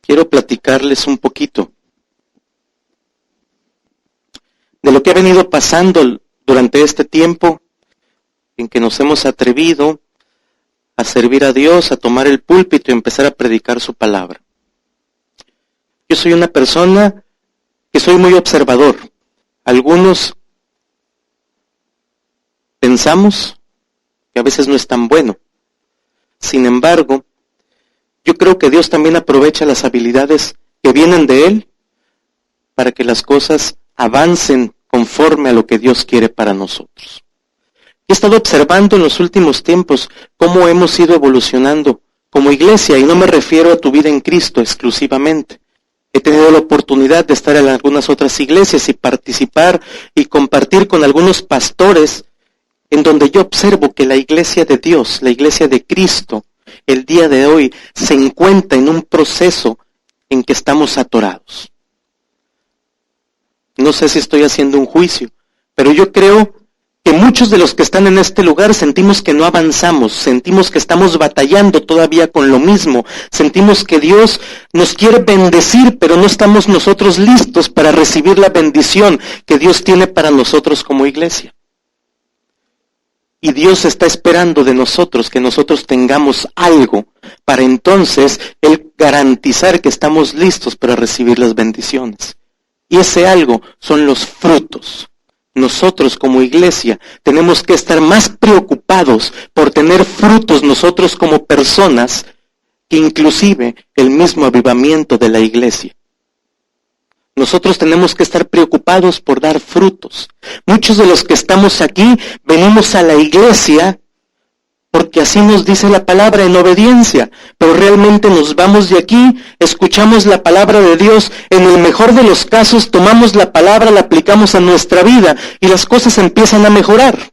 quiero platicarles un poquito de lo que ha venido pasando durante este tiempo en que nos hemos atrevido a servir a Dios, a tomar el púlpito y empezar a predicar su palabra. Yo soy una persona que soy muy observador. Algunos pensamos que a veces no es tan bueno. Sin embargo, yo creo que Dios también aprovecha las habilidades que vienen de Él para que las cosas avancen conforme a lo que Dios quiere para nosotros. He estado observando en los últimos tiempos cómo hemos ido evolucionando como iglesia, y no me refiero a tu vida en Cristo exclusivamente. He tenido la oportunidad de estar en algunas otras iglesias y participar y compartir con algunos pastores en donde yo observo que la iglesia de Dios, la iglesia de Cristo, el día de hoy se encuentra en un proceso en que estamos atorados. No sé si estoy haciendo un juicio, pero yo creo que muchos de los que están en este lugar sentimos que no avanzamos, sentimos que estamos batallando todavía con lo mismo, sentimos que Dios nos quiere bendecir, pero no estamos nosotros listos para recibir la bendición que Dios tiene para nosotros como iglesia. Y Dios está esperando de nosotros que nosotros tengamos algo para entonces Él garantizar que estamos listos para recibir las bendiciones. Y ese algo son los frutos. Nosotros como iglesia tenemos que estar más preocupados por tener frutos nosotros como personas que inclusive el mismo avivamiento de la iglesia. Nosotros tenemos que estar preocupados por dar frutos. Muchos de los que estamos aquí venimos a la iglesia porque así nos dice la palabra en obediencia, pero realmente nos vamos de aquí, escuchamos la palabra de Dios, en el mejor de los casos tomamos la palabra, la aplicamos a nuestra vida y las cosas empiezan a mejorar.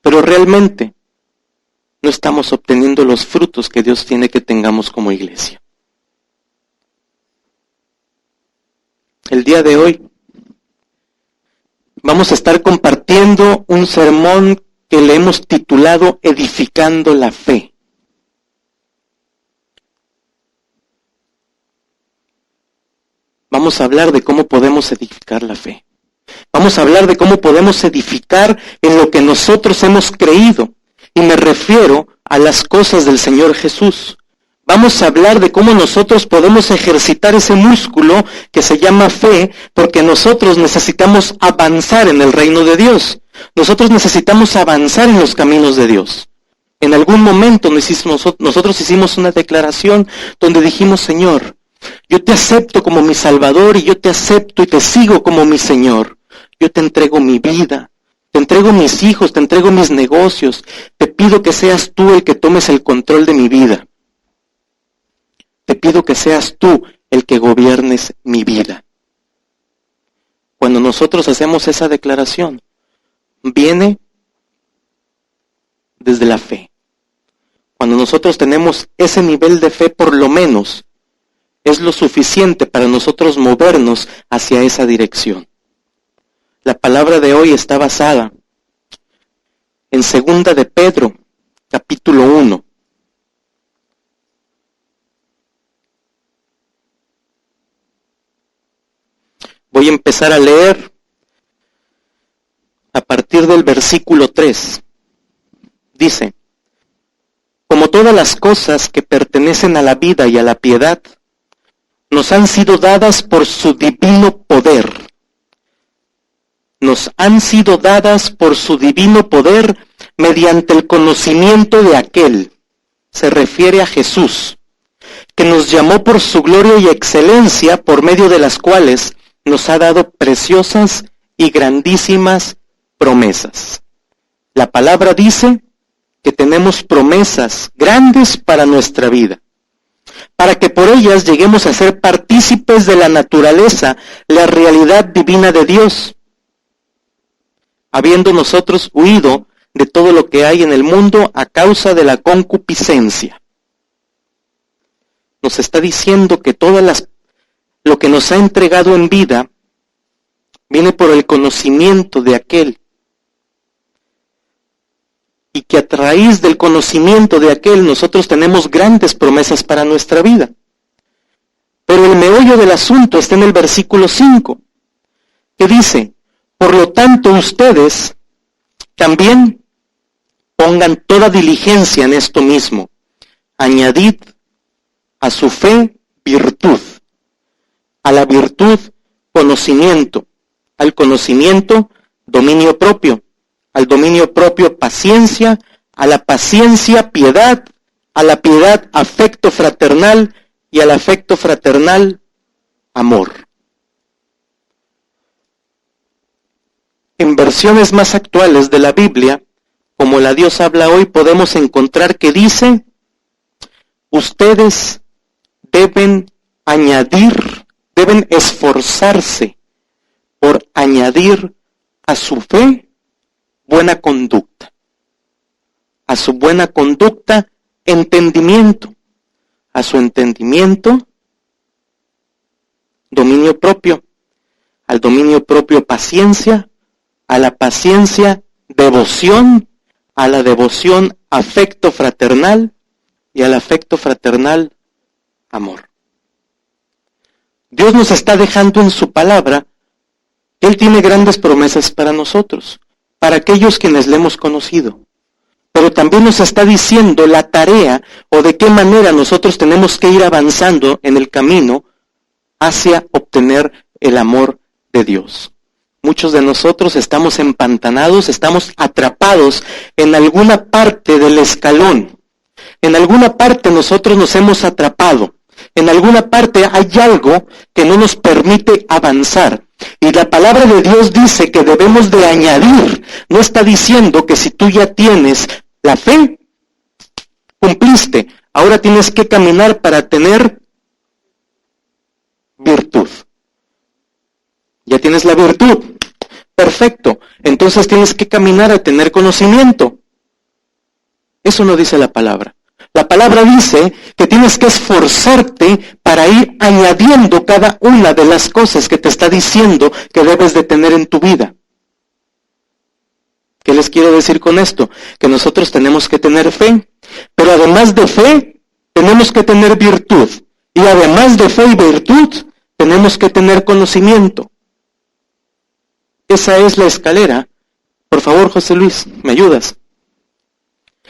Pero realmente no estamos obteniendo los frutos que Dios tiene que tengamos como iglesia. El día de hoy vamos a estar compartiendo un sermón que le hemos titulado Edificando la Fe. Vamos a hablar de cómo podemos edificar la fe. Vamos a hablar de cómo podemos edificar en lo que nosotros hemos creído. Y me refiero a las cosas del Señor Jesús. Vamos a hablar de cómo nosotros podemos ejercitar ese músculo que se llama fe, porque nosotros necesitamos avanzar en el reino de Dios. Nosotros necesitamos avanzar en los caminos de Dios. En algún momento nosotros hicimos una declaración donde dijimos, Señor, yo te acepto como mi Salvador y yo te acepto y te sigo como mi Señor. Yo te entrego mi vida, te entrego mis hijos, te entrego mis negocios. Te pido que seas tú el que tomes el control de mi vida. Te pido que seas tú el que gobiernes mi vida. Cuando nosotros hacemos esa declaración, viene desde la fe. Cuando nosotros tenemos ese nivel de fe, por lo menos, es lo suficiente para nosotros movernos hacia esa dirección. La palabra de hoy está basada en 2 de Pedro, capítulo 1. Voy a empezar a leer a partir del versículo 3. Dice, como todas las cosas que pertenecen a la vida y a la piedad, nos han sido dadas por su divino poder. Nos han sido dadas por su divino poder mediante el conocimiento de aquel, se refiere a Jesús, que nos llamó por su gloria y excelencia, por medio de las cuales nos ha dado preciosas y grandísimas promesas. La palabra dice que tenemos promesas grandes para nuestra vida, para que por ellas lleguemos a ser partícipes de la naturaleza, la realidad divina de Dios, habiendo nosotros huido de todo lo que hay en el mundo a causa de la concupiscencia. Nos está diciendo que lo que nos ha entregado en vida viene por el conocimiento de aquel. y que a raíz del conocimiento de aquel nosotros tenemos grandes promesas para nuestra vida. Pero el meollo del asunto está en el versículo 5, que dice: por lo tanto ustedes también pongan toda diligencia en esto mismo, añadid a su fe virtud, a la virtud conocimiento, al conocimiento dominio propio, al dominio propio paciencia, a la paciencia piedad, a la piedad afecto fraternal y al afecto fraternal amor. En versiones más actuales de la Biblia, como la Dios habla hoy, podemos encontrar que dice: ustedes deben añadir, deben esforzarse por añadir a su fe buena conducta, a su buena conducta entendimiento, a su entendimiento dominio propio, al dominio propio paciencia, a la paciencia devoción, a la devoción afecto fraternal y al afecto fraternal amor. Dios nos está dejando en su palabra que Él tiene grandes promesas para nosotros, para aquellos quienes le hemos conocido. Pero también nos está diciendo la tarea o de qué manera nosotros tenemos que ir avanzando en el camino hacia obtener el amor de Dios. Muchos de nosotros estamos empantanados, estamos atrapados en alguna parte del escalón. En alguna parte nosotros nos hemos atrapado. En alguna parte hay algo que no nos permite avanzar. Y la palabra de Dios dice que debemos de añadir. No está diciendo que si tú ya tienes la fe, cumpliste. Ahora tienes que caminar para tener virtud. Ya tienes la virtud. Perfecto. Entonces tienes que caminar a tener conocimiento. Eso no dice la palabra. La palabra dice que tienes que esforzarte para ir añadiendo cada una de las cosas que te está diciendo que debes de tener en tu vida. ¿Qué les quiero decir con esto? Que nosotros tenemos que tener fe, pero además de fe, tenemos que tener virtud. Y además de fe y virtud, tenemos que tener conocimiento. Esa es la escalera. Por favor, José Luis, ¿me ayudas?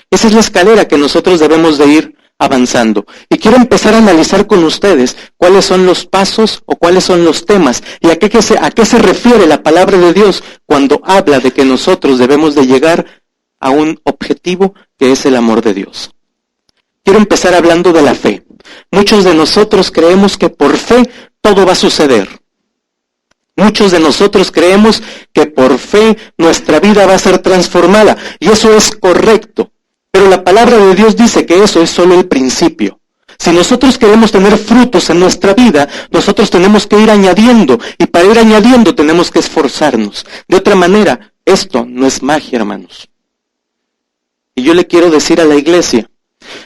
Esa es la escalera que nosotros debemos de ir avanzando. Y quiero empezar a analizar con ustedes cuáles son los pasos o cuáles son los temas y a qué se refiere la palabra de Dios cuando habla de que nosotros debemos de llegar a un objetivo que es el amor de Dios. Quiero empezar hablando de la fe. Muchos de nosotros creemos que por fe todo va a suceder. Muchos de nosotros creemos que por fe nuestra vida va a ser transformada y eso es correcto. Pero la palabra de Dios dice que eso es solo el principio. Si nosotros queremos tener frutos en nuestra vida, nosotros tenemos que ir añadiendo y para ir añadiendo tenemos que esforzarnos. De otra manera, esto no es magia, hermanos. Y yo le quiero decir a la iglesia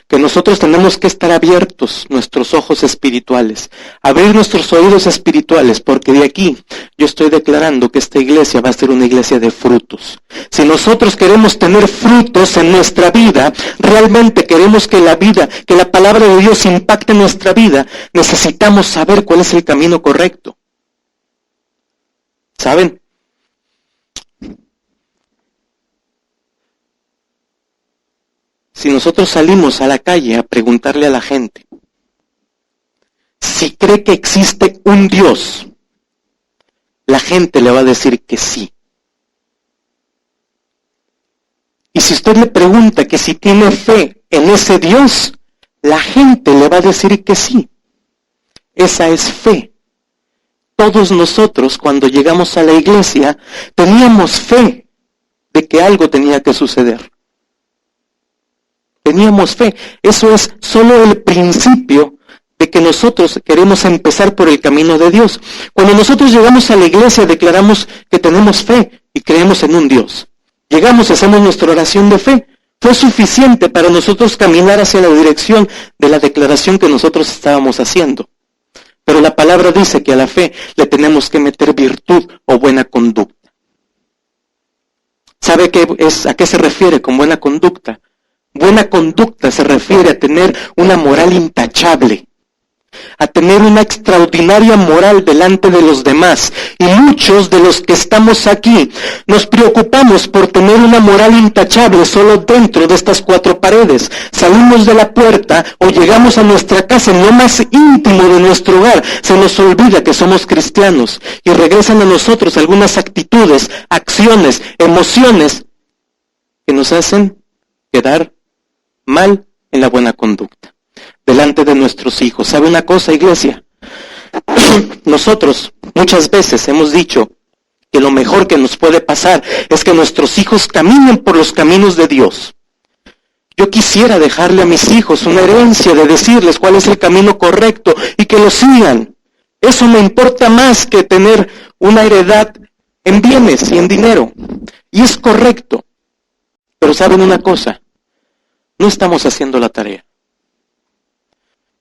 que nosotros tenemos que estar abiertos nuestros ojos espirituales, abrir nuestros oídos espirituales, porque de aquí yo estoy declarando que esta iglesia va a ser una iglesia de frutos. Si nosotros queremos tener frutos en nuestra vida, realmente queremos que la palabra de Dios impacte nuestra vida, necesitamos saber cuál es el camino correcto. ¿Saben? Si nosotros salimos a la calle a preguntarle a la gente si cree que existe un Dios, la gente le va a decir que sí. Y si usted le pregunta que si tiene fe en ese Dios, la gente le va a decir que sí. Esa es fe. Todos nosotros cuando llegamos a la iglesia teníamos fe de que algo tenía que suceder. Teníamos fe. Eso es solo el principio de que nosotros queremos empezar por el camino de Dios. Cuando nosotros llegamos a la iglesia declaramos que tenemos fe y creemos en un Dios. Llegamos y hacemos nuestra oración de fe. Fue suficiente para nosotros caminar hacia la dirección de la declaración que nosotros estábamos haciendo. Pero la palabra dice que a la fe le tenemos que meter virtud o buena conducta. ¿Sabe a qué se refiere con buena conducta? Buena conducta se refiere a tener una moral intachable, a tener una extraordinaria moral delante de los demás. Y muchos de los que estamos aquí nos preocupamos por tener una moral intachable solo dentro de estas cuatro paredes. Salimos de la puerta o llegamos a nuestra casa, en lo más íntimo de nuestro hogar, se nos olvida que somos cristianos y regresan a nosotros algunas actitudes, acciones, emociones que nos hacen quedar mal en la buena conducta delante de nuestros hijos. ¿Sabe una cosa, iglesia? Nosotros muchas veces hemos dicho que lo mejor que nos puede pasar es que nuestros hijos caminen por los caminos de Dios. Yo quisiera dejarle a mis hijos una herencia de decirles cuál es el camino correcto y que lo sigan. Eso me importa más que tener una heredad en bienes y en dinero. Y es correcto. Pero ¿saben una cosa? No estamos haciendo la tarea.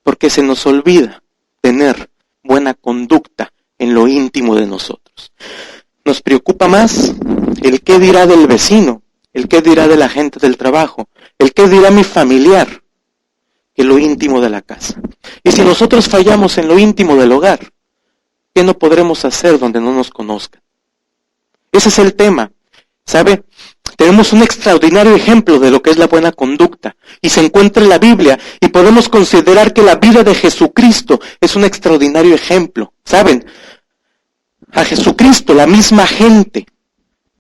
Porque se nos olvida tener buena conducta en lo íntimo de nosotros. Nos preocupa más el qué dirá del vecino, el qué dirá de la gente del trabajo, el qué dirá mi familiar, que lo íntimo de la casa. Y si nosotros fallamos en lo íntimo del hogar, ¿qué no podremos hacer donde no nos conozcan? Ese es el tema. ¿Sabe? Tenemos un extraordinario ejemplo de lo que es la buena conducta y se encuentra en la Biblia y podemos considerar que la vida de Jesucristo es un extraordinario ejemplo. ¿Saben? A Jesucristo, la misma gente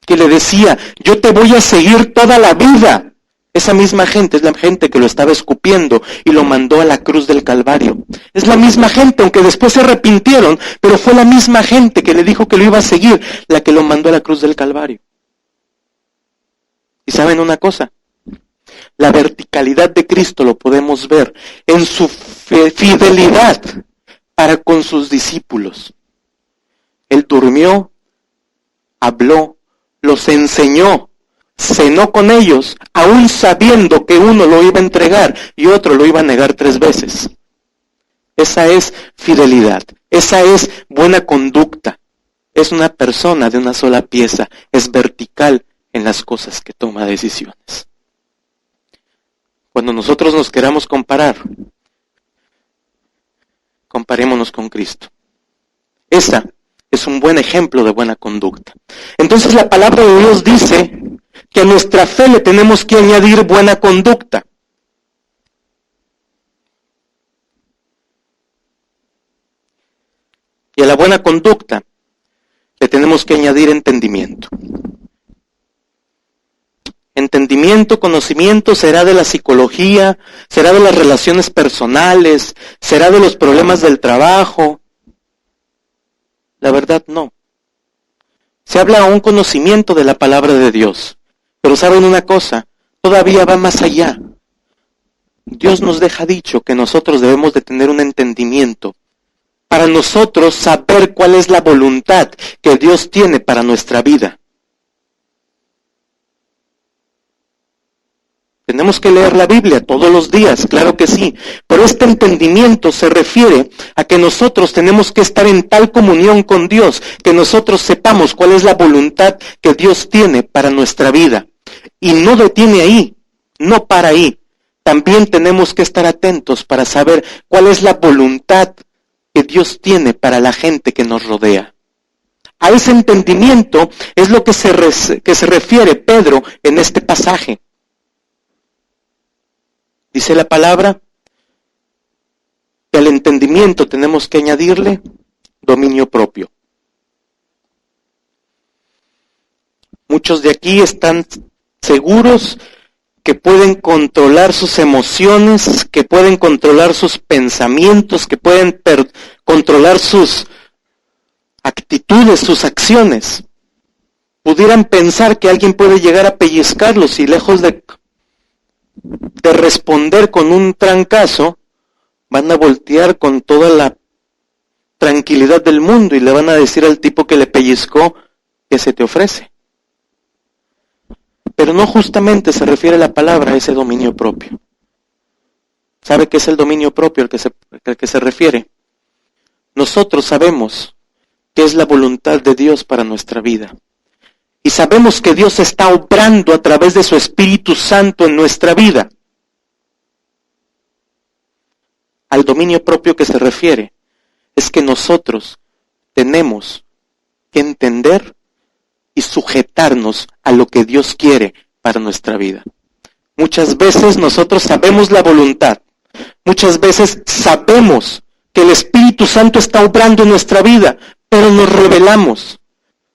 que le decía, yo te voy a seguir toda la vida. Esa misma gente es la gente que lo estaba escupiendo y lo mandó a la cruz del Calvario. Es la misma gente, aunque después se arrepintieron, pero fue la misma gente que le dijo que lo iba a seguir, la que lo mandó a la cruz del Calvario. ¿Y saben una cosa? La verticalidad de Cristo lo podemos ver en su fidelidad para con sus discípulos. Él durmió, habló, los enseñó, cenó con ellos, aún sabiendo que uno lo iba a entregar y otro lo iba a negar 3 veces. Esa es fidelidad, esa es buena conducta. Es una persona de una sola pieza, es vertical en las cosas que toma decisiones. Cuando nosotros nos queramos comparar, comparémonos con Cristo. Esa es un buen ejemplo de buena conducta. Entonces la palabra de Dios dice que a nuestra fe le tenemos que añadir buena conducta. Y a la buena conducta le tenemos que añadir entendimiento. Entendimiento, conocimiento, será de la psicología, será de las relaciones personales, será de los problemas del trabajo. La verdad no. Se habla a un conocimiento de la palabra de Dios. Pero ¿saben una cosa? Todavía va más allá. Dios nos deja dicho que nosotros debemos de tener un entendimiento para nosotros saber cuál es la voluntad que Dios tiene para nuestra vida. Tenemos que leer la Biblia todos los días, claro que sí, pero este entendimiento se refiere a que nosotros tenemos que estar en tal comunión con Dios, que nosotros sepamos cuál es la voluntad que Dios tiene para nuestra vida. Y no detiene ahí, no para ahí. También tenemos que estar atentos para saber cuál es la voluntad que Dios tiene para la gente que nos rodea. A ese entendimiento es lo que se refiere Pedro en este pasaje. Dice la palabra que al entendimiento tenemos que añadirle dominio propio. Muchos de aquí están seguros que pueden controlar sus emociones, que pueden controlar sus pensamientos, que pueden controlar sus actitudes, sus acciones. Pudieran pensar que alguien puede llegar a pellizcarlos y lejos de responder con un trancazo, van a voltear con toda la tranquilidad del mundo y le van a decir al tipo que le pellizcó que se te ofrece. Pero no justamente se refiere la palabra a ese dominio propio. ¿Sabe qué es el dominio propio al que se refiere? Nosotros sabemos qué es la voluntad de Dios para nuestra vida. y sabemos que Dios está obrando a través de su Espíritu Santo en nuestra vida. Al dominio propio que se refiere es que nosotros tenemos que entender y sujetarnos a lo que Dios quiere para nuestra vida. Muchas veces nosotros sabemos la voluntad, muchas veces sabemos que el Espíritu Santo está obrando en nuestra vida, pero nos rebelamos,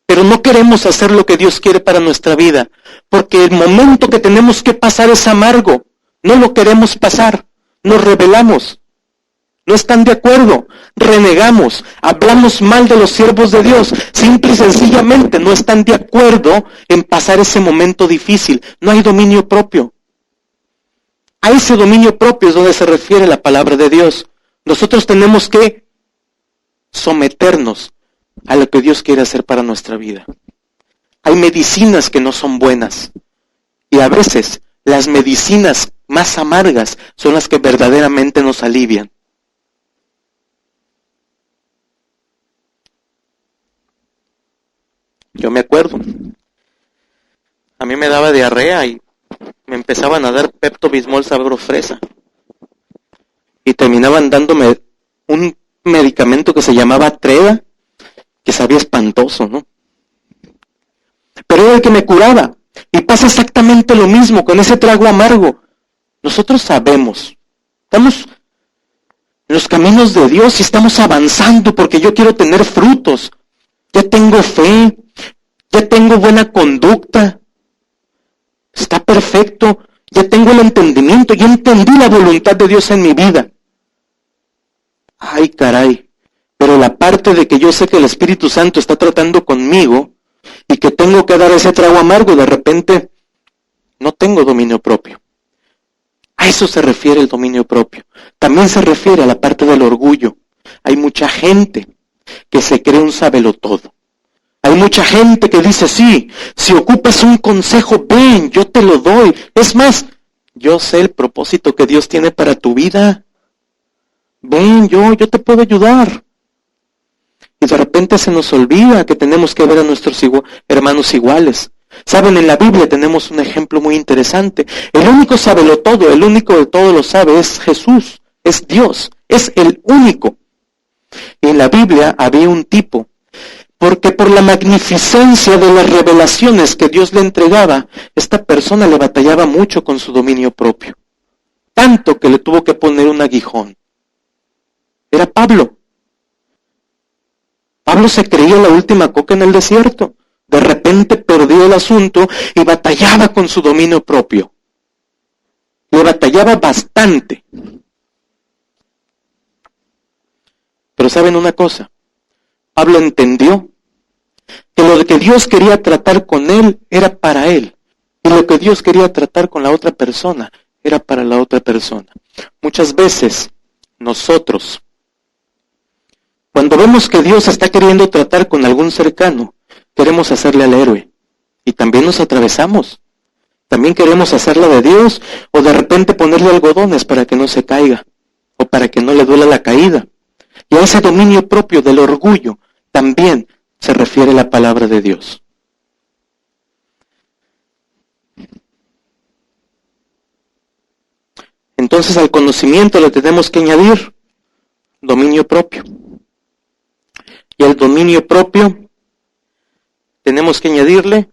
pero no queremos hacer lo que Dios quiere para nuestra vida, porque el momento que tenemos que pasar es amargo, no lo queremos pasar, nos rebelamos. No están de acuerdo, renegamos, hablamos mal de los siervos de Dios, simple y sencillamente no están de acuerdo en pasar ese momento difícil. No hay dominio propio. A ese dominio propio es donde se refiere la palabra de Dios. Nosotros tenemos que someternos a lo que Dios quiere hacer para nuestra vida. Hay medicinas que no son buenas, y a veces las medicinas más amargas son las que verdaderamente nos alivian. Yo me acuerdo, a mí me daba diarrea y me empezaban a dar Pepto-Bismol sabor fresa. Y terminaban dándome un medicamento que se llamaba Treda, que sabía espantoso, ¿no? Pero era el que me curaba. Y pasa exactamente lo mismo con ese trago amargo. Nosotros sabemos, estamos en los caminos de Dios y estamos avanzando porque yo quiero tener frutos. Ya tengo fe, ya tengo buena conducta, está perfecto, ya tengo el entendimiento, ya entendí la voluntad de Dios en mi vida. Ay, caray, pero la parte de que yo sé que el Espíritu Santo está tratando conmigo y que tengo que dar ese trago amargo, de repente no tengo dominio propio. A eso se refiere el dominio propio. También se refiere a la parte del orgullo. Hay mucha gente que se cree un sabelotodo. Hay mucha gente que dice, sí, si ocupas un consejo, ven, yo te lo doy. Es más, yo sé el propósito que Dios tiene para tu vida. Ven, yo te puedo ayudar. Y de repente se nos olvida que tenemos que ver a nuestros hermanos iguales. Saben, en la Biblia tenemos un ejemplo muy interesante. El único sabelotodo, el único de todo lo sabe es Jesús, es Dios, es el único. Y en la Biblia había un tipo, porque por la magnificencia de las revelaciones que Dios le entregaba, esta persona le batallaba mucho con su dominio propio. Tanto que le tuvo que poner un aguijón. Era Pablo. Pablo se creía la última coca en el desierto. De repente perdió el asunto y batallaba con su dominio propio. Le batallaba bastante. Pero ¿saben una cosa? Pablo entendió que lo que Dios quería tratar con él era para él. Y lo que Dios quería tratar con la otra persona era para la otra persona. Muchas veces nosotros, cuando vemos que Dios está queriendo tratar con algún cercano, queremos hacerle al héroe. Y también nos atravesamos. También queremos hacerla de Dios, o de repente ponerle algodones para que no se caiga, o para que no le duela la caída. Y a ese dominio propio del orgullo también se refiere la palabra de Dios. Entonces al conocimiento le tenemos que añadir dominio propio. Y al dominio propio tenemos que añadirle,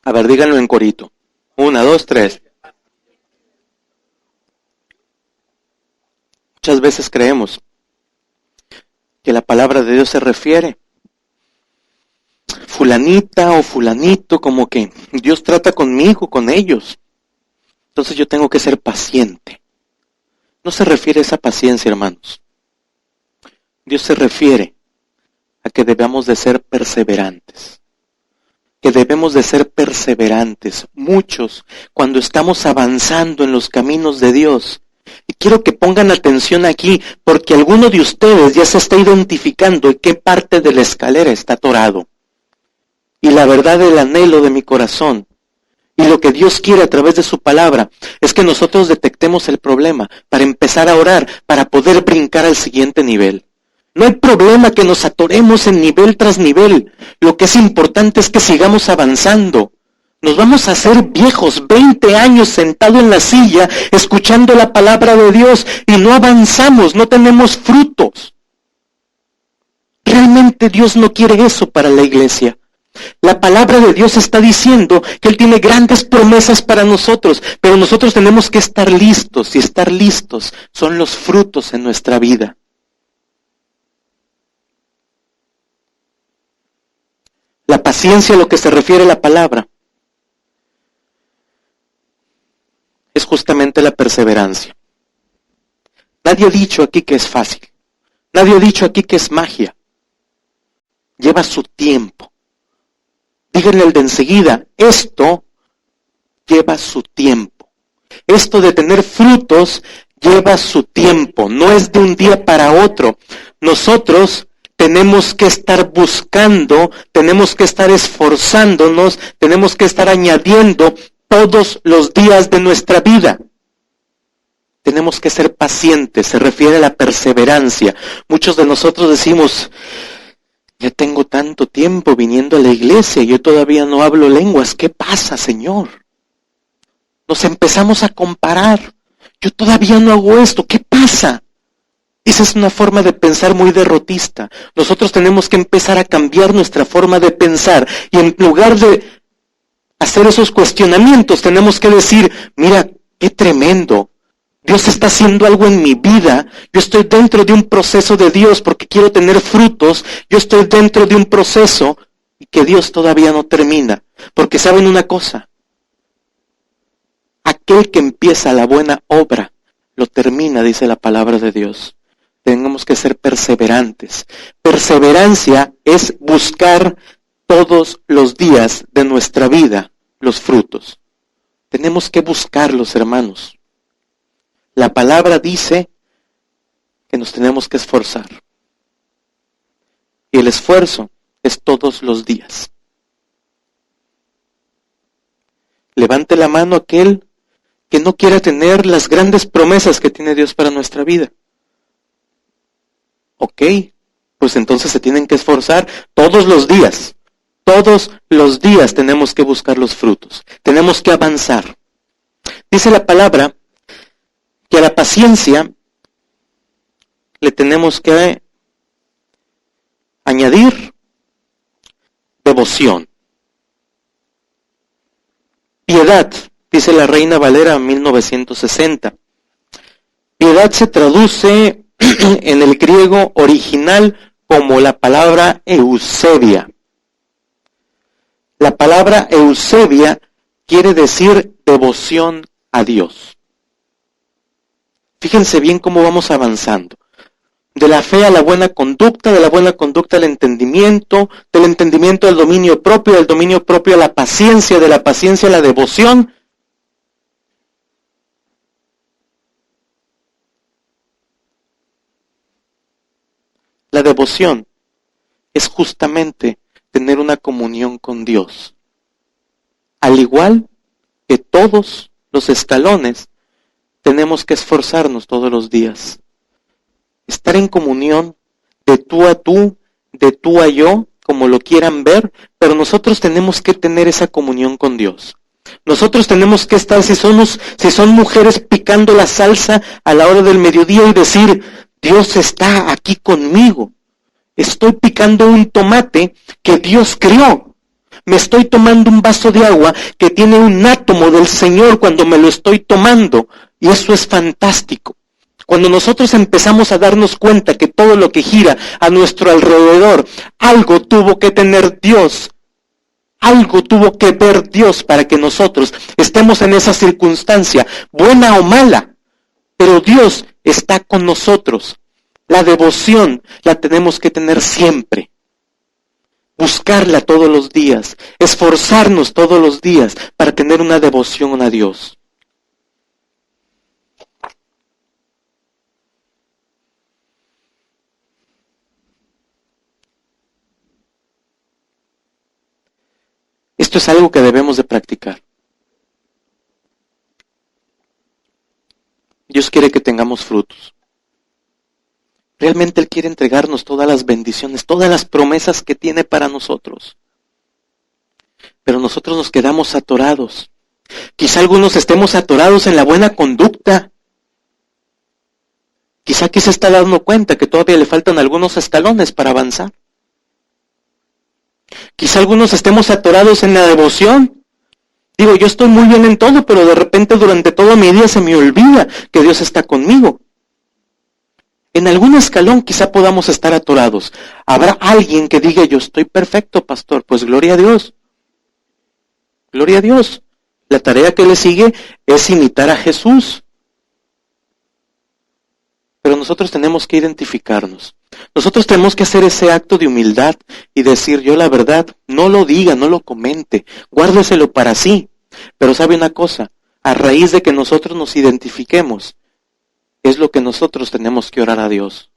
a ver, díganlo en corito. 1, 2, 3. Muchas veces creemos que la palabra de Dios se refiere fulanita o fulanito, como que Dios trata conmigo, con ellos. Entonces yo tengo que ser paciente. No se refiere a esa paciencia, hermanos. Dios se refiere a que debemos de ser perseverantes. Que debemos de ser perseverantes. Muchos, cuando estamos avanzando en los caminos de Dios, y quiero que pongan atención aquí, porque alguno de ustedes ya se está identificando en qué parte de la escalera está atorado. Y la verdad, el anhelo de mi corazón, y lo que Dios quiere a través de su palabra, es que nosotros detectemos el problema, para empezar a orar, para poder brincar al siguiente nivel. No hay problema que nos atoremos en nivel tras nivel. Lo que es importante es que sigamos avanzando. Nos vamos a hacer viejos, 20 años sentado en la silla, escuchando la palabra de Dios y no avanzamos, no tenemos frutos. Realmente Dios no quiere eso para la iglesia. La palabra de Dios está diciendo que Él tiene grandes promesas para nosotros, pero nosotros tenemos que estar listos, y estar listos son los frutos en nuestra vida. La paciencia a lo que se refiere a la palabra es justamente la perseverancia. Nadie ha dicho aquí que es fácil. Nadie ha dicho aquí que es magia. Lleva su tiempo. Díganle al de enseguida, esto lleva su tiempo. Esto de tener frutos lleva su tiempo. No es de un día para otro. Nosotros tenemos que estar buscando, tenemos que estar esforzándonos, tenemos que estar añadiendo todos los días de nuestra vida. Tenemos que ser pacientes, se refiere a la perseverancia. Muchos de nosotros decimos, ya tengo tanto tiempo viniendo a la iglesia, yo todavía no hablo lenguas, ¿qué pasa, Señor? Nos empezamos a comparar, yo todavía no hago esto, ¿qué pasa? Esa es una forma de pensar muy derrotista. Nosotros tenemos que empezar a cambiar nuestra forma de pensar y en lugar de hacer esos cuestionamientos tenemos que decir, mira, qué tremendo. Dios está haciendo algo en mi vida, yo estoy dentro de un proceso de Dios porque quiero tener frutos, yo estoy dentro de un proceso y que Dios todavía no termina. Porque ¿saben una cosa? Aquel que empieza la buena obra, lo termina, dice la palabra de Dios. Tenemos que ser perseverantes. Perseverancia es buscar todos los días de nuestra vida los frutos. Tenemos que buscarlos, hermanos. La palabra dice que nos tenemos que esforzar. Y el esfuerzo es todos los días. Levante la mano aquel que no quiera tener las grandes promesas que tiene Dios para nuestra vida. Ok, pues entonces se tienen que esforzar todos los días. Todos los días tenemos que buscar los frutos. Tenemos que avanzar. Dice la palabra que a la paciencia le tenemos que añadir devoción. Piedad, dice la Reina Valera 1960. Piedad se traduce en el griego original como la palabra eusebia. La palabra eusebia quiere decir devoción a Dios. Fíjense bien cómo vamos avanzando. De la fe a la buena conducta, de la buena conducta al entendimiento, del entendimiento al dominio propio, del dominio propio a la paciencia, de la paciencia a la devoción. La devoción es justamente tener una comunión con Dios. Al igual que todos los escalones, tenemos que esforzarnos todos los días. Estar en comunión de tú a yo, como lo quieran ver, pero nosotros tenemos que tener esa comunión con Dios. Nosotros tenemos que estar, si son mujeres picando la salsa a la hora del mediodía y decir, Dios está aquí conmigo. Estoy picando un tomate que Dios creó. Me estoy tomando un vaso de agua que tiene un átomo del Señor cuando me lo estoy tomando. Y eso es fantástico. Cuando nosotros empezamos a darnos cuenta que todo lo que gira a nuestro alrededor, algo tuvo que tener Dios, algo tuvo que ver Dios para que nosotros estemos en esa circunstancia, buena o mala, pero Dios está con nosotros. La devoción la tenemos que tener siempre. Buscarla todos los días, esforzarnos todos los días para tener una devoción a Dios. Esto es algo que debemos de practicar. Dios quiere que tengamos frutos. Realmente Él quiere entregarnos todas las bendiciones, todas las promesas que tiene para nosotros. Pero nosotros nos quedamos atorados. Quizá algunos estemos atorados en la buena conducta. Quizá aquí se está dando cuenta que todavía le faltan algunos escalones para avanzar. Quizá algunos estemos atorados en la devoción. Digo, yo estoy muy bien en todo, pero de repente durante todo mi día se me olvida que Dios está conmigo. En algún escalón quizá podamos estar atorados. Habrá alguien que diga, yo estoy perfecto, pastor. Pues gloria a Dios. Gloria a Dios. La tarea que le sigue es imitar a Jesús. Pero nosotros tenemos que identificarnos. Nosotros tenemos que hacer ese acto de humildad y decir, yo la verdad, no lo diga, no lo comente, guárdeselo para sí. Pero sabe una cosa, a raíz de que nosotros nos identifiquemos, es lo que nosotros tenemos que orar a Dios.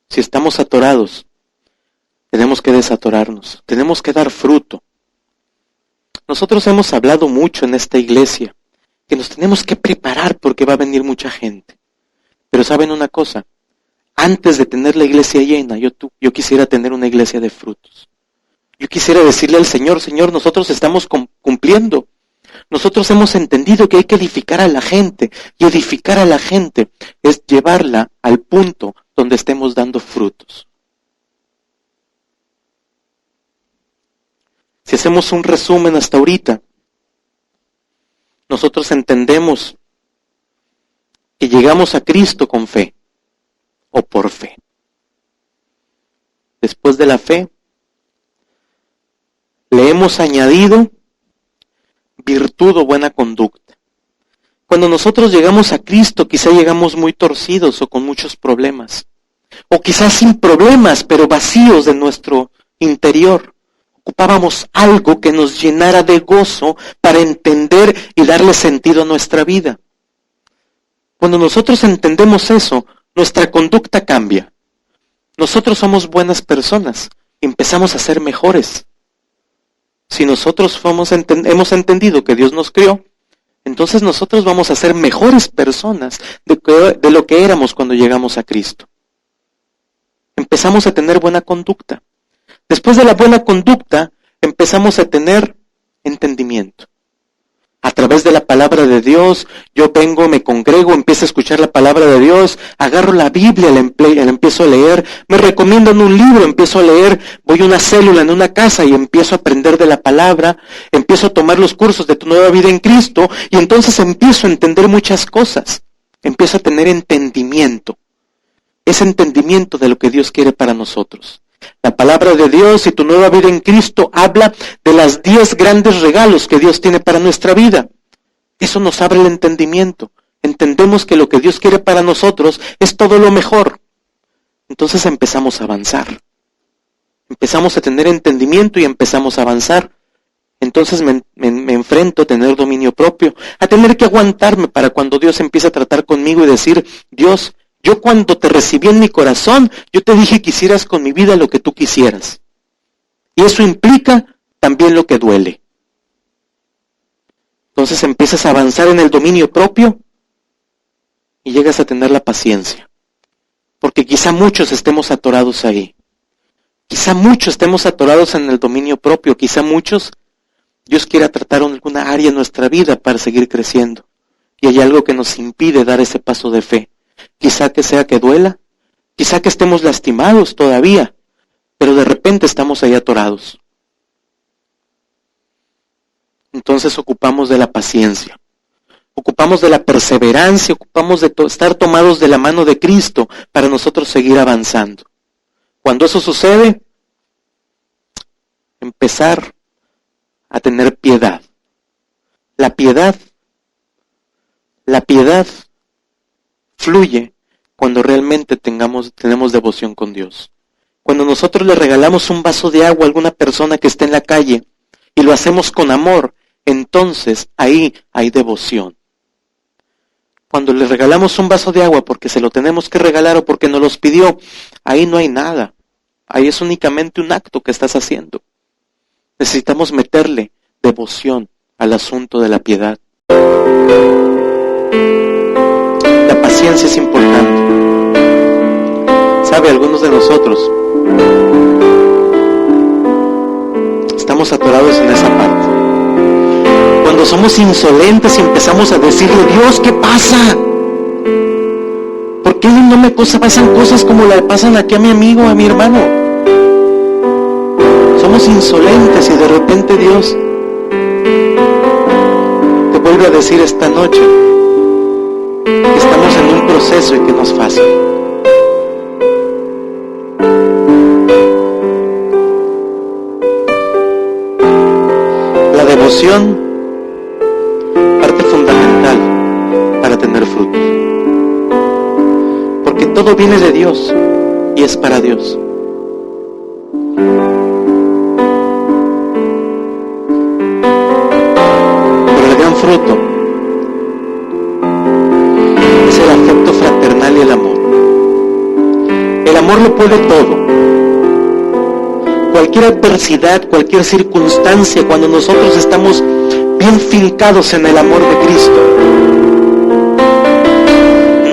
Si estamos atorados, tenemos que desatorarnos, tenemos que dar fruto. Nosotros hemos hablado mucho en esta iglesia, que nos tenemos que preparar porque va a venir mucha gente. Pero ¿saben una cosa? Antes de tener la iglesia llena, yo quisiera tener una iglesia de frutos. Yo quisiera decirle al Señor, Señor, nosotros estamos cumpliendo. Nosotros hemos entendido que hay que edificar a la gente. Y edificar a la gente es llevarla al punto donde estemos dando frutos. Si hacemos un resumen hasta ahorita, nosotros entendemos que llegamos a Cristo con fe o por fe. Después de la fe, le hemos añadido virtud o buena conducta. Cuando nosotros llegamos a Cristo, quizá llegamos muy torcidos o con muchos problemas. O quizás sin problemas, pero vacíos de nuestro interior. Ocupábamos algo que nos llenara de gozo para entender y darle sentido a nuestra vida. Cuando nosotros entendemos eso, nuestra conducta cambia. Nosotros somos buenas personas y empezamos a ser mejores. Si nosotros hemos entendido que Dios nos creó, entonces nosotros vamos a ser mejores personas de lo que éramos cuando llegamos a Cristo. Empezamos a tener buena conducta. Después de la buena conducta, empezamos a tener entendimiento. A través de la palabra de Dios, yo vengo, me congrego, empiezo a escuchar la palabra de Dios, agarro la Biblia, la empiezo a leer, me recomiendan un libro, empiezo a leer, voy a una célula en una casa y empiezo a aprender de la palabra, empiezo a tomar los cursos de tu nueva vida en Cristo y entonces empiezo a entender muchas cosas, empiezo a tener entendimiento, ese entendimiento de lo que Dios quiere para nosotros. La palabra de Dios y tu nueva vida en Cristo habla de las 10 grandes regalos que Dios tiene para nuestra vida. Eso nos abre el entendimiento. Entendemos que lo que Dios quiere para nosotros es todo lo mejor. Entonces empezamos a avanzar. Empezamos a tener entendimiento y empezamos a avanzar. Entonces me enfrento a tener dominio propio, a tener que aguantarme para cuando Dios empiece a tratar conmigo y decir, Dios, yo cuando te recibí en mi corazón, yo te dije que hicieras con mi vida lo que tú quisieras. Y eso implica también lo que duele. Entonces empiezas a avanzar en el dominio propio y llegas a tener la paciencia. Porque quizá muchos estemos atorados ahí. Quizá muchos estemos atorados en el dominio propio. Quizá muchos, Dios quiera tratar alguna área en nuestra vida para seguir creciendo. Y hay algo que nos impide dar ese paso de fe. Quizá que sea que duela, quizá que estemos lastimados todavía, pero de repente estamos ahí atorados. Entonces ocupamos de la paciencia, ocupamos de la perseverancia, ocupamos de estar tomados de la mano de Cristo para nosotros seguir avanzando. Cuando eso sucede, empezar a tener piedad. La piedad fluye cuando realmente tenemos devoción con Dios. Cuando nosotros le regalamos un vaso de agua a alguna persona que esté en la calle y lo hacemos con amor, entonces ahí hay devoción. Cuando le regalamos un vaso de agua porque se lo tenemos que regalar o porque nos los pidió, ahí no hay nada. Ahí es únicamente un acto que estás haciendo. Necesitamos meterle devoción al asunto de la piedad. La paciencia es importante. Sabe, algunos de nosotros estamos atorados en esa parte. Cuando somos insolentes y empezamos a decirle, Dios, ¿qué pasa? ¿Por qué no me pasan cosas como le pasan aquí a mi amigo, a mi hermano? Somos insolentes y de repente Dios te vuelve a decir esta noche que estamos en un proceso y que no es fácil. La devoción, parte fundamental para tener frutos. Porque todo viene de Dios y es para Dios. Pero el gran fruto es el afecto fraternal y el amor. El amor lo puede todo. Cualquier adversidad, cualquier circunstancia, cuando nosotros estamos bien fincados en el amor de Cristo,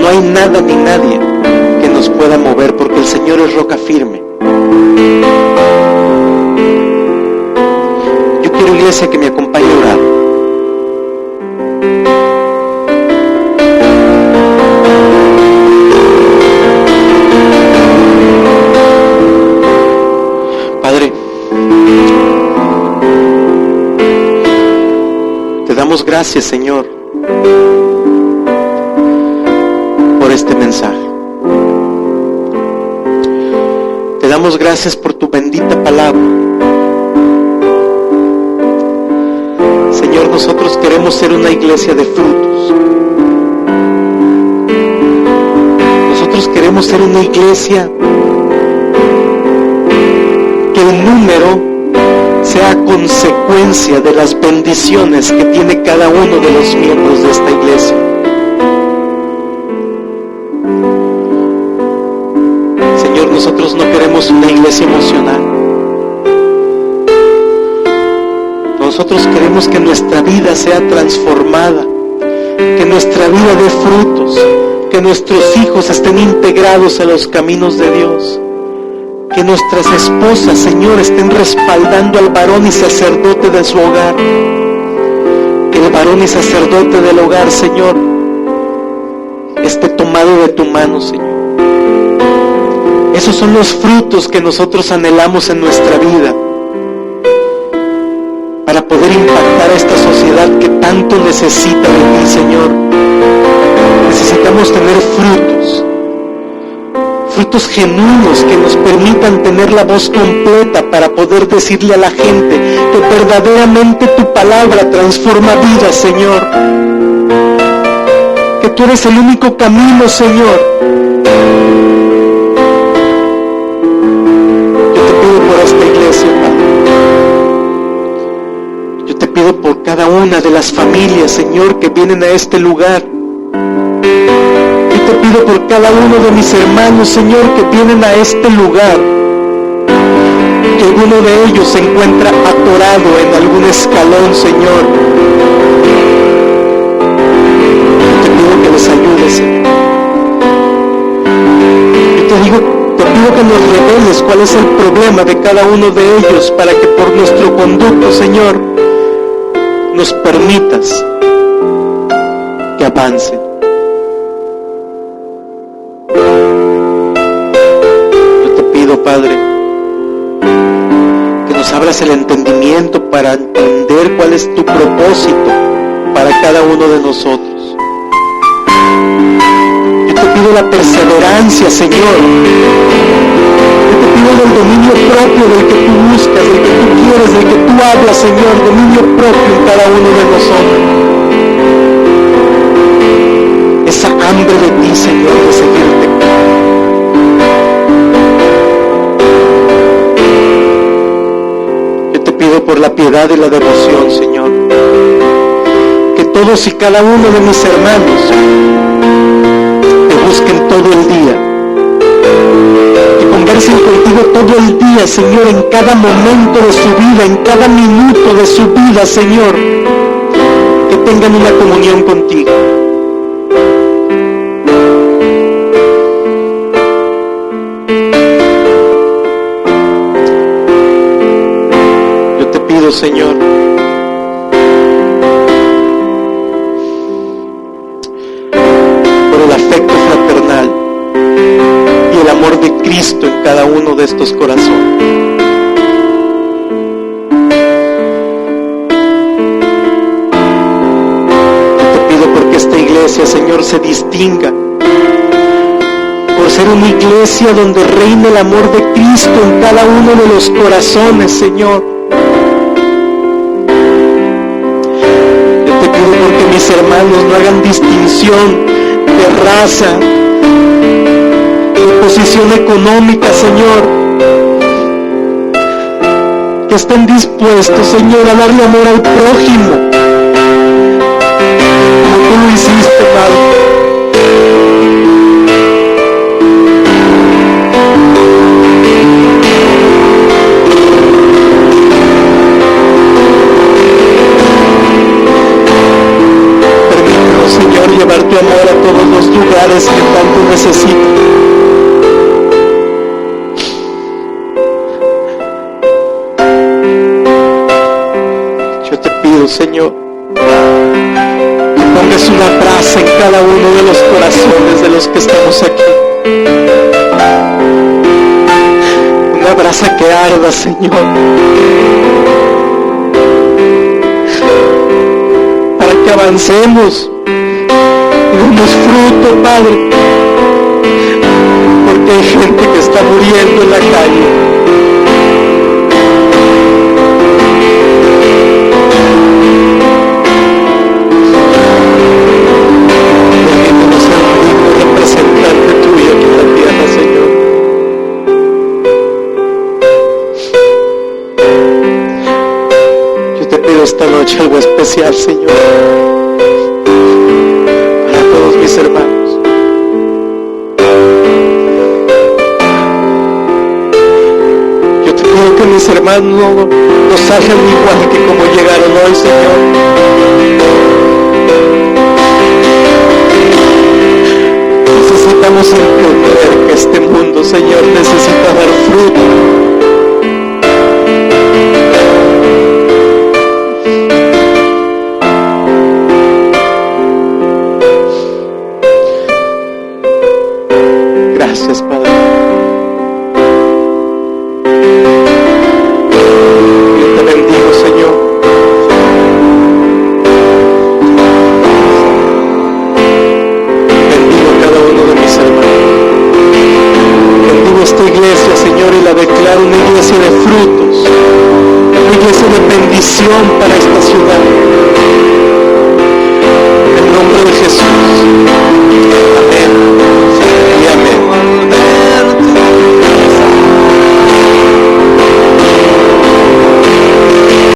no hay nada ni nadie que nos pueda mover, porque el Señor es roca firme. Yo quiero, iglesia, que me acompañe a orar. Padre, te damos gracias, Señor, por este mensaje. Te damos gracias por tu bendita palabra. Señor, nosotros queremos ser una iglesia de frutos. Nosotros queremos ser una iglesia que el número sea consecuencia de las bendiciones que tiene cada uno de los miembros de esta iglesia. Señor, nosotros no queremos una iglesia emocional. Nosotros queremos que nuestra vida sea transformada, que nuestra vida dé frutos, que nuestros hijos estén integrados a los caminos de Dios. Que nuestras esposas, Señor, estén respaldando al varón y sacerdote de su hogar. Que el varón y sacerdote del hogar, Señor, esté tomado de tu mano, Señor. Esos son los frutos que nosotros anhelamos en nuestra vida, para poder impactar a esta sociedad que tanto necesita de ti, Señor. Necesitamos tener frutos genuinos que nos permitan tener la voz completa para poder decirle a la gente que verdaderamente tu palabra transforma vidas, Señor. Que tú eres el único camino, Señor. Yo te pido por esta iglesia, Padre. Yo te pido por cada una de las familias, Señor, que vienen a este lugar. Te pido por cada uno de mis hermanos, Señor, que vienen a este lugar, que alguno de ellos se encuentra atorado en algún escalón, Señor. Te pido que les ayudes, Señor. Yo te pido que nos reveles cuál es el problema de cada uno de ellos, para que por nuestro conducto, Señor, nos permitas que avancen. Padre, que nos abras el entendimiento para entender cuál es tu propósito para cada uno de nosotros. Yo te pido la perseverancia, Señor. Yo te pido el dominio propio del que tú buscas, del que tú quieres, del que tú hablas, Señor, dominio propio en cada uno de nosotros. Esa hambre de ti, Señor, de seguirte. Por la piedad y la devoción, Señor, que todos y cada uno de mis hermanos te busquen todo el día, que conversen contigo todo el día, Señor, en cada momento de su vida, en cada minuto de su vida, Señor, que tengan una comunión contigo. Señor, por el afecto fraternal y el amor de Cristo en cada uno de estos corazones. Te pido porque esta iglesia, Señor, se distinga por ser una iglesia donde reina el amor de Cristo en cada uno de los corazones, Señor. Yo te pido porque mis hermanos no hagan distinción de raza, de posición económica, Señor. Que estén dispuestos, Señor, a darle amor al prójimo, como tú lo hiciste, Padre. Llevar tu amor a todos los lugares que tanto necesitan. Yo te pido, Señor, que pongas una brasa en cada uno de los corazones de los que estamos aquí. Una brasa que arda, Señor, para que avancemos. Demos fruto, Padre, porque hay gente que está muriendo en la calle. Permítanos ser un digno representante tuyo aquí en la tierra, Señor. Yo te pido esta noche algo especial, Señor, mis hermanos. Yo te pido que mis hermanos nos hagan igual que como llegaron hoy, Señor. Necesitamos entender que este mundo, Señor, necesita dar fruto. Gracias, Padre. Yo te bendigo, Señor. Bendigo a cada uno de mis hermanos. Bendigo esta iglesia, Señor, y la declaro una iglesia de frutos, una iglesia de bendición para